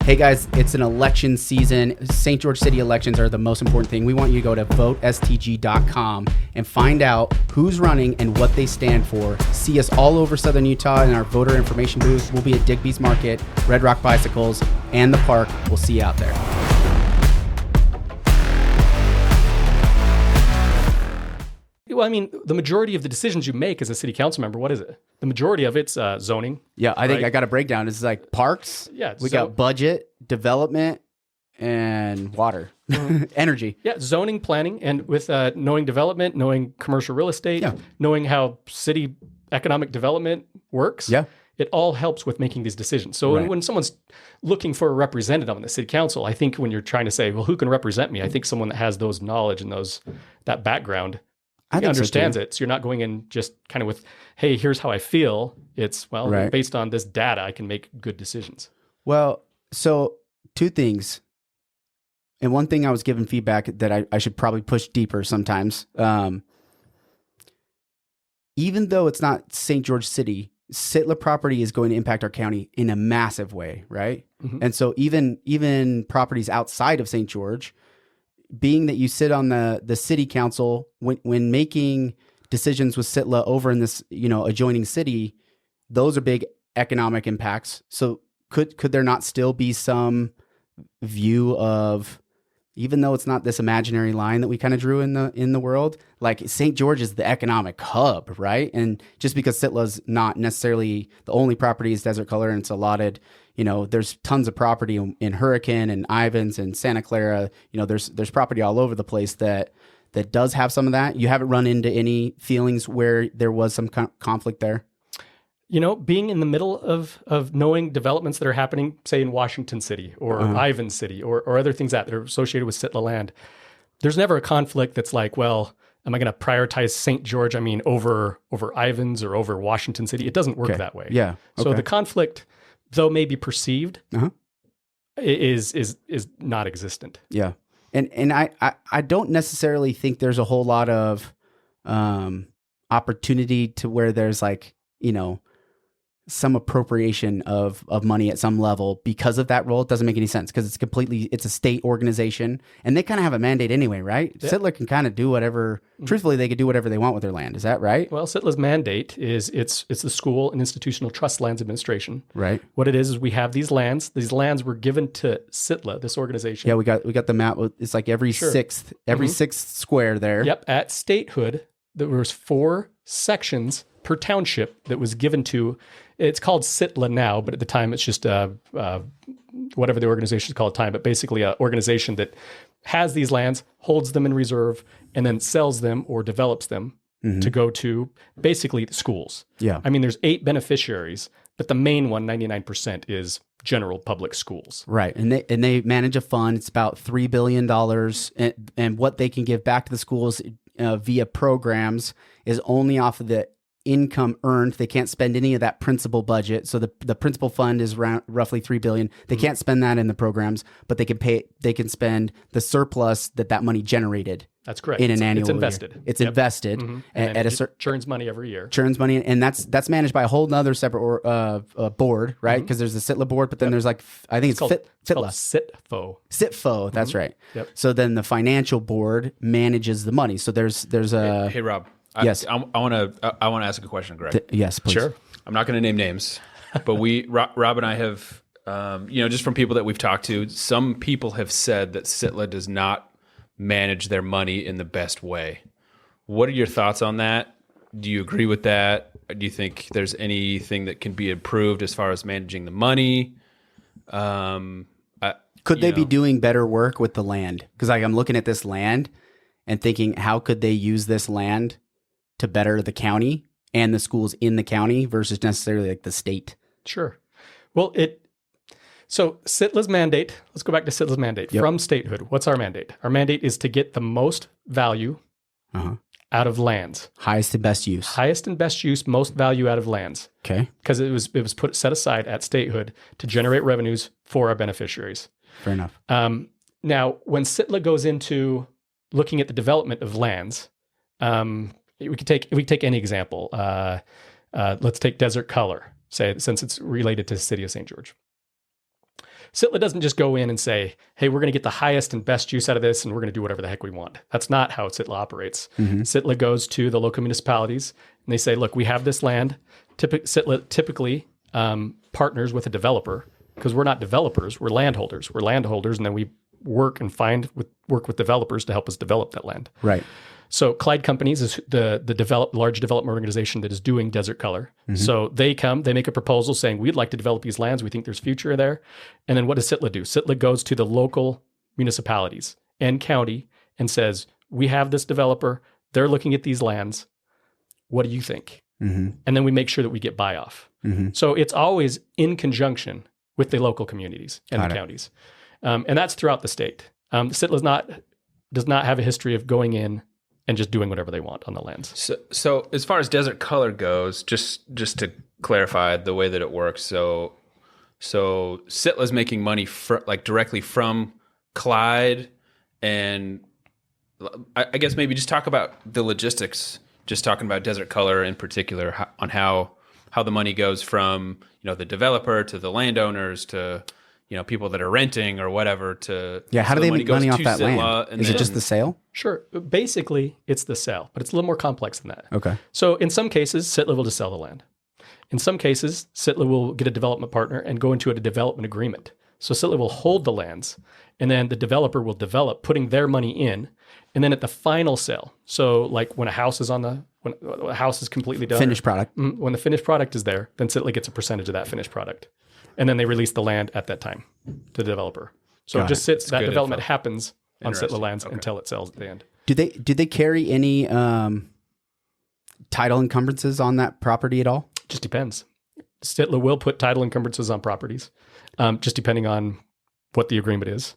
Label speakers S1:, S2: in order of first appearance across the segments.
S1: Hey guys, it's an election season. St. George City elections are the most important thing. We want you to go to votestg.com and find out who's running and what they stand for. See us all over Southern Utah in our voter information booth. We'll be at Digby's Market, Red Rock Bicycles, and the park. We'll see you out there.
S2: Well, I mean, the majority of the decisions you make as a city council member, what is it? The majority of it's zoning.
S1: Yeah, I think I got a breakdown. It's like parks.
S2: Yeah,
S1: we got budget, development, and water, energy.
S2: Yeah, zoning, planning, and with knowing development, knowing commercial real estate, knowing how city economic development works.
S1: Yeah.
S2: It all helps with making these decisions. So when someone's looking for a representative on the city council, I think when you're trying to say, well, who can represent me? I think someone that has those knowledge and that background understands it. So you're not going in just kind of with, hey, here's how I feel. It's, based on this data, I can make good decisions.
S1: Well, so two things. And one thing I was given feedback that I should probably push deeper sometimes. Even though it's not St. George City, SITla property is going to impact our county in a massive way, right? Mm-hmm. And so even properties outside of St. George, being that you sit on the city council, when making decisions with SITla over in this, adjoining city, those are big economic impacts. So could there not still be some view of, even though it's not this imaginary line that we kind of drew in the world, like St. George is the economic hub, right? And just because SITla's not necessarily the only property is desert color and it's allotted, there's tons of property in Hurricane and Ivins and Santa Clara. There's property all over the place that does have some of that. You haven't run into any feelings where there was some conflict there?
S2: Being in the middle of knowing developments that are happening, say in Washington City or Ivins City or other things that are associated with SITla land, there's never a conflict that's like, well, am I going to prioritize St. George? I mean, over Ivins or over Washington City? It doesn't work that way.
S1: Yeah. Okay.
S2: So the conflict, though maybe perceived, is not existent.
S1: Yeah. And I don't necessarily think there's a whole lot of opportunity to where there's like, some appropriation of money at some level because of that role. It doesn't make any sense because it's a state organization and they kind of have a mandate anyway, right? Yeah. SITla can kind of do whatever, truthfully, they could do whatever they want with their land. Is that right?
S2: Well, SITla's mandate is it's the School and Institutional Trust Lands Administration.
S1: Right.
S2: What it is we have these lands. These lands were given to SITla, this organization.
S1: Yeah, we got the map. It's like every sixth square there.
S2: Yep. At statehood, there was 4 sections per township that was given to. It's called SITla now, but at the time it's just whatever the organization is called at the time, but basically an organization that has these lands, holds them in reserve, and then sells them or develops them to go to basically the schools. Yeah. I mean, there's 8 beneficiaries, but the main one, 99%, is general public schools.
S1: Right. And they manage a fund. It's about $3 billion. And what they can give back to the schools via programs is only off of the income earned. They can't spend any of that principal budget. So the principal fund is roughly $3 billion. They can't spend that in the programs, but they can spend the surplus that money generated.
S2: That's correct.
S1: In an annual
S2: It's invested.
S1: Year. It's invested
S2: at a certain churns money every year.
S1: Churns money, and that's managed by a whole nother separate board, right? Because there's the SITla board, but then there's like I think it's called
S2: SITFO.
S1: SITFO, that's right.
S2: Yep.
S1: So then the financial board manages the money. So there's a
S3: Hey Rob.
S1: Yes.
S3: I want to ask a question, Greg.
S1: Yes, please.
S2: Sure.
S3: I'm not going to name names, but Rob and I have, just from people that we've talked to, some people have said that SITla does not manage their money in the best way. What are your thoughts on that? Do you agree with that? Do you think there's anything that can be improved as far as managing the money?
S1: Could they be doing better work with the land? Because I'm looking at this land and thinking, how could they use this land to better the county and the schools in the county versus necessarily like the state?
S2: Sure. Well, so SITla's mandate, let's go back to SITla's mandate from statehood. What's our mandate? Our mandate is to get the most value out of lands.
S1: Highest and best use.
S2: Highest and best use, most value out of lands.
S1: Okay.
S2: Because it was set aside at statehood to generate revenues for our beneficiaries.
S1: Fair enough.
S2: Now, when SITla goes into looking at the development of lands, we could take any example. Let's take desert color, say, since it's related to the city of St. George. SITla doesn't just go in and say, hey, we're going to get the highest and best use out of this and we're going to do whatever the heck we want. That's not how SITla operates. SITla goes to the local municipalities and they say, look, we have this land. SITla typically partners with a developer because we're not developers, we're landholders. We're landholders, and then we work with developers to help us develop that land.
S1: Right.
S2: So Clyde Companies is the large development organization that is doing Desert Color. So they make a proposal saying, we'd like to develop these lands. We think there's future there. And then what does SITla do? SITla goes to the local municipalities and county and says, we have this developer. They're looking at these lands. What do you think? And then we make sure that we get buy off. So it's always in conjunction with the local communities and the counties. And that's throughout the state. SITla does not have a history of going in and just doing whatever they want on the lands.
S3: So as far as Desert Color goes, just to clarify the way that it works, so SITla's making money directly from Clyde, and I guess maybe just talk about the logistics. Just talking about Desert Color in particular, on how the money goes from the developer to the landowners to people that are renting or whatever to
S1: how do they make money off that land? Is it just the sale?
S2: Sure. Basically, it's the sale, but it's a little more complex than that.
S1: Okay.
S2: So in some cases, SITla will just sell the land. In some cases, SITla will get a development partner and go into a development agreement. So SITla will hold the lands, and then the developer will develop, putting their money in, and then at the final sale. So like when a house is when a house is completely done,
S1: finished product.
S2: When the finished product is there, then SITla gets a percentage of that finished product. And then they release the land at that time to the developer. So it just sits, that development happens on SITla lands until it sells at the end.
S1: Do they carry any title encumbrances on that property at all?
S2: Just depends. SITla will put title encumbrances on properties, just depending on what the agreement is.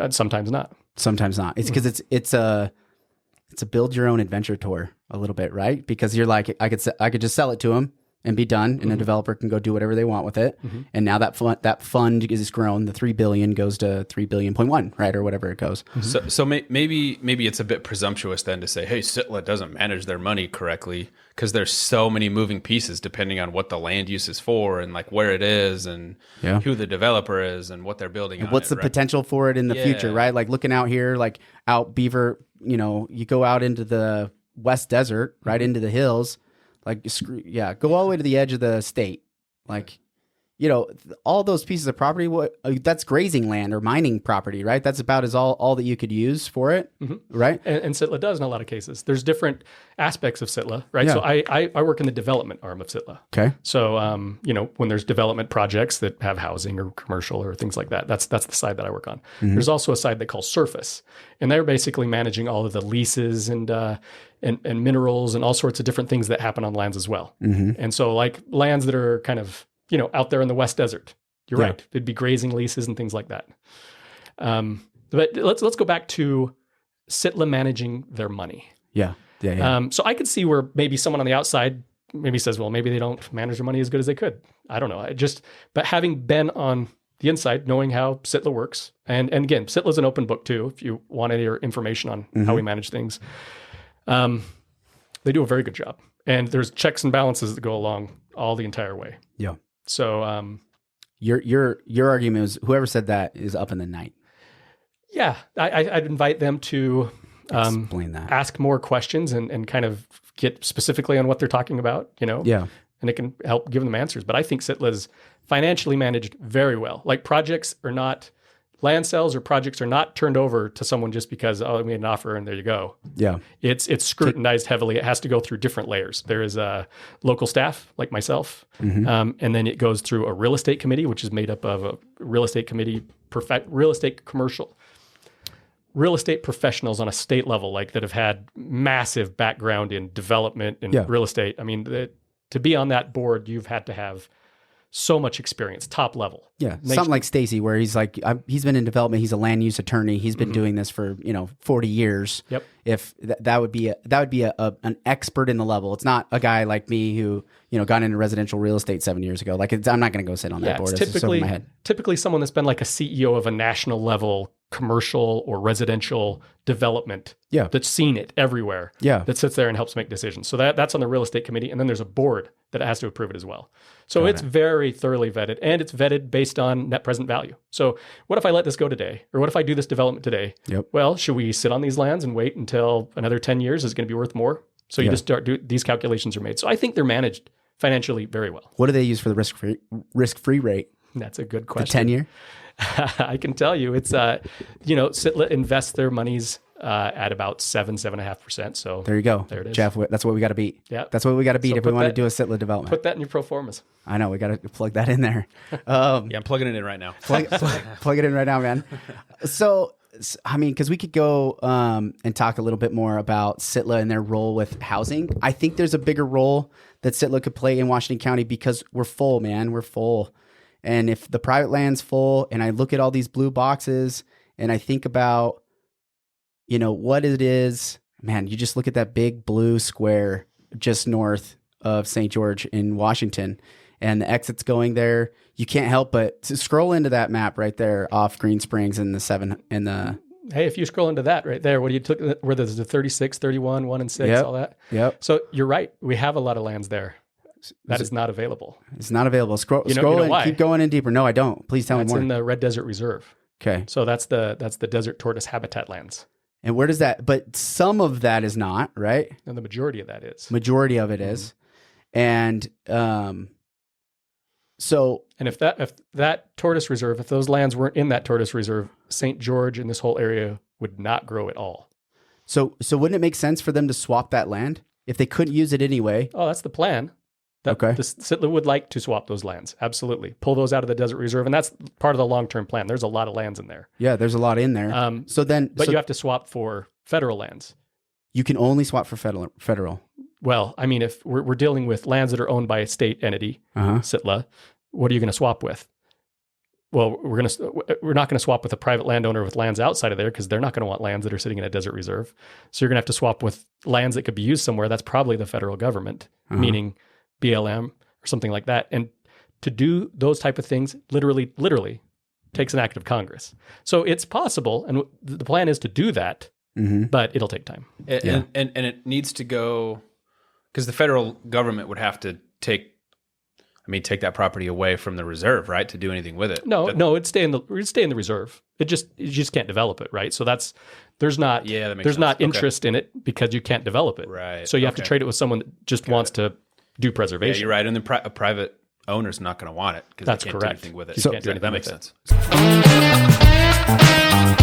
S2: Sometimes not.
S1: Sometimes not. It's because it's a build your own adventure tour a little bit, right? Because you're like, I could just sell it to them and be done, and a developer can go do whatever they want with it. And now that fund is grown. The $3 billion goes to $3.1 billion, right, or whatever it goes.
S3: So maybe it's a bit presumptuous then to say, hey, SITla doesn't manage their money correctly, because there's so many moving pieces depending on what the land use is for and like where it is and who the developer is and what they're building.
S1: And what's the potential for it in the future, right? Like looking out here, like out Beaver, you go out into the West Desert, right into the hills. Like, go all the way to the edge of the state. Like, all those pieces of property, that's grazing land or mining property, right? That's about all that you could use for it, right?
S2: And SITla does in a lot of cases. There's different aspects of SITla, right? Yeah. So I work in the development arm of SITla.
S1: Okay.
S2: So, when there's development projects that have housing or commercial or things like that, that's the side that I work on. There's also a side they call surface, and they're basically managing all of the leases and minerals and all sorts of different things that happen on lands as well. And so like lands that are kind of, out there in the West Desert. You're right. It'd be grazing leases and things like that. But let's go back to SITla managing their money.
S1: Yeah.
S2: So I could see where maybe someone on the outside maybe says, well, maybe they don't manage their money as good as they could. I don't know. But having been on the inside, knowing how SITla works, and again, SITla's an open book too, if you want any information on how we manage things. They do a very good job. And there's checks and balances that go along all the entire way.
S1: Yeah.
S2: So
S1: your argument is whoever said that is up in the night.
S2: Yeah, I'd invite them to
S1: explain that,
S2: ask more questions, and kind of get specifically on what they're talking about.
S1: Yeah,
S2: and it can help give them answers. But I think SITla's financially managed very well. Like land sales or projects are not turned over to someone just because, I made an offer and there you go.
S1: Yeah.
S2: It's scrutinized heavily. It has to go through different layers. There is a local staff like myself. And then it goes through a real estate committee, which is made up of a real estate committee, real estate professionals on a state level, like that have had massive background in development and real estate. I mean, to be on that board, you've had to have so much experience, top level.
S1: Yeah, something like Stacy, where he's like, he's been in development. He's a land use attorney. He's been doing this for 40 years.
S2: Yep.
S1: If that would be an expert in the level. It's not a guy like me who got into residential real estate 7 years ago. Like I'm not going to go sit on that board.
S2: It's typically someone that's been like a CEO of a national level commercial or residential development
S1: Yeah.
S2: that's seen it everywhere.
S1: Yeah.
S2: That sits there and helps make decisions. So that's on the real estate committee. And then there's a board that has to approve it as well. So it's very thoroughly vetted, and it's vetted based on net present value. So what if I let this go today? Or what if I do this development today?
S1: Yep.
S2: Well, should we sit on these lands and wait until another 10 years is going to be worth more? So you just these calculations are made. So I think they're managed financially very well.
S1: What do they use for the risk-free rate?
S2: That's a good
S1: The
S2: question.
S1: 10-year?
S2: I can tell you it's, SITla invests their monies at about 7.5%. So
S1: There you go.
S2: There it is.
S1: Jeff, that's what we got to beat.
S2: Yeah.
S1: That's what we got to beat
S2: So
S1: if we
S2: put
S1: want to
S2: that-
S1: do a SITla development.
S2: put that in your pro formas.
S1: I know. We got to plug that in there.
S3: Yeah, I'm plugging it in right now.
S1: Plug it in right now, man. So, I mean, because we could go and talk a little bit more about SITla and their role with housing. I think there's a bigger role that SITla could play in Washington County because we're full, man. We're full. And if the private land's full and I look at all these blue boxes and I think about, what it is, man, you just look at that big blue square just north of St. George in Washington and the exits going there. You can't help but to scroll into that map right there off Green Springs and
S2: Hey, if you scroll into that right there, where there's the 36, 31, 1 and 6,
S1: Yep.
S2: all that.
S1: Yep.
S2: So you're right. We have a lot of lands there. That is not available.
S1: It's not available. Scroll
S2: You know
S1: in,
S2: why?
S1: keep going in deeper. No, I don't. Please tell
S2: That's
S1: me more.
S2: in the Red Desert Reserve.
S1: Okay.
S2: So that's the desert tortoise habitat lands.
S1: And where does that, but some of that is not, right?
S2: And the majority of that is.
S1: Majority of it is. And so
S2: And if that tortoise reserve, if those lands weren't in that tortoise reserve, St. George and this whole area would not grow at all.
S1: So wouldn't it make sense for them to swap that land if they couldn't use it anyway?
S2: Oh, that's the plan.
S1: Okay.
S2: The SITla would like to swap those lands. Absolutely. Pull those out of the desert reserve. And that's part of the long-term plan. There's a lot of lands in there.
S1: Yeah, there's a lot in there.
S2: But you have to swap for federal lands.
S1: You can only swap for federal.
S2: Well, I mean, if we're dealing with lands that are owned by a state entity, SITla, what are you going to swap with? Well, we're not going to swap with a private landowner with lands outside of there because they're not going to want lands that are sitting in a desert reserve. So you're going to have to swap with lands that could be used somewhere. That's probably the federal government, meaning BLM or something like that. And to do those type of things literally takes an act of Congress. So it's possible, and the plan is to do that, but it'll take time.
S3: And it needs to go, because the federal government would have to take that property away from the reserve, right, to do anything with it.
S2: No, it'd stay in the reserve. You just can't develop it, right? So there's not interest in it because you can't develop it,
S3: right?
S2: So you have to trade it with someone that just wants to do preservation.
S3: Yeah, you're right. And then a private owner's not going to want it because they can't do anything with it.
S2: You can't do anything
S3: that makes
S2: with
S3: sense.